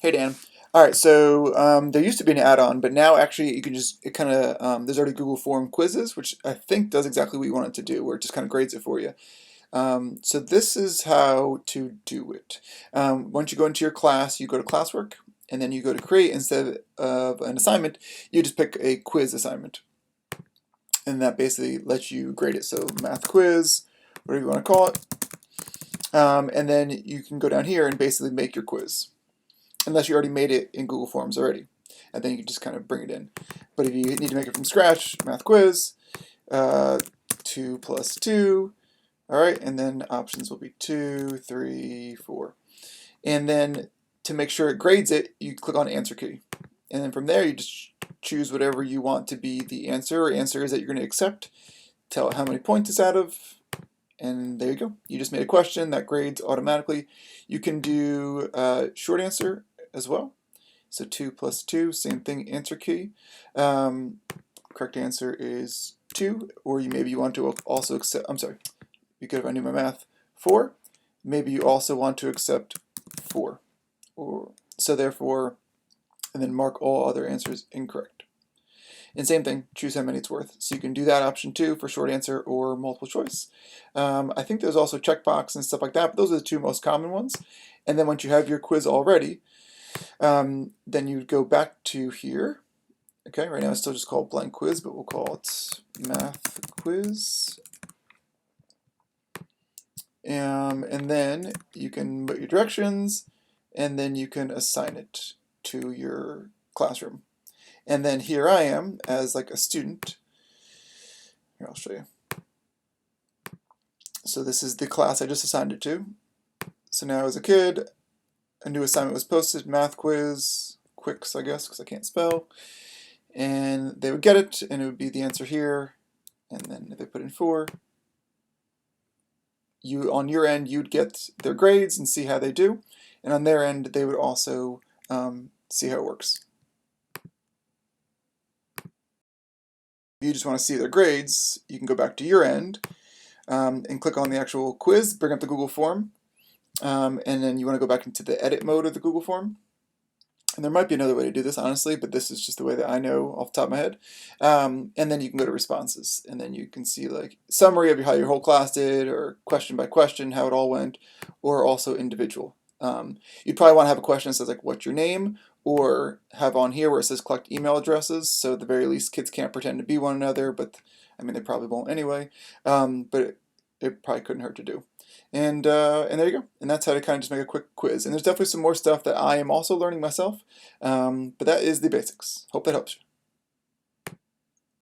Hey Dan. All right, so there used to be an add-on, but now actually you can just it kind of there's already Google Form quizzes, which I think does exactly what you want it to do, where it just kind of grades it for you. So this is how to do it. Once you go into your class, you go to classwork, and then you go to create instead of an assignment, you just pick a quiz assignment, and that basically lets you grade it. So math quiz, whatever you want to call it, and then you can go down here and basically make your quiz, unless you already made it in Google Forms already. And then you can just kind of bring it in. But if you need to make it from scratch, math quiz, 2 plus 2, all right, and then options will be 2, 3, 4. And then to make sure it grades it, you click on answer key. And then from there, you just choose whatever you want to be the answer or answers that you're going to accept. Tell it how many points it's out of, and there you go. You just made a question that grades automatically. You can do short answer as well. So 2 plus 2, same thing, answer key. Correct answer is 2, or maybe you want to also accept, I'm sorry, because if I knew my math, 4. Maybe you also want to accept 4. So therefore, and then mark all other answers incorrect. And same thing, choose how many it's worth. So you can do that option too for short answer or multiple choice. I think there's also checkbox and stuff like that, but those are the two most common ones. And then once you have your quiz all ready, then you go back to here. Okay, right now it's still just called blank quiz, but we'll call it math quiz. And then you can put your directions, and then you can assign it to your classroom. And then here I am as like a student. Here, I'll show you. So this is the class I just assigned it to. So now as a kid, a new assignment was posted, math quiz, quicks I guess, because I can't spell. And they would get it, and it would be the answer here. And then if they put in 4, on your end, you'd get their grades and see how they do. And on their end, they would also see how it works. If you just want to see their grades, you can go back to your end and click on the actual quiz, bring up the Google form, and then you want to go back into the edit mode of the Google form. And there might be another way to do this, honestly, but this is just the way that I know off the top of my head. And then you can go to responses, and then you can see like summary of how your whole class did, or question by question, how it all went, or also individual. You'd probably want to have a question that says like, what's your name? Or have on here where it says collect email addresses, so at the very least kids can't pretend to be one another, but I mean they probably won't anyway, but it probably couldn't hurt to do. And there you go. And that's how to kind of just make a quick quiz. And there's definitely some more stuff that I am also learning myself, but that is the basics. Hope that helps you.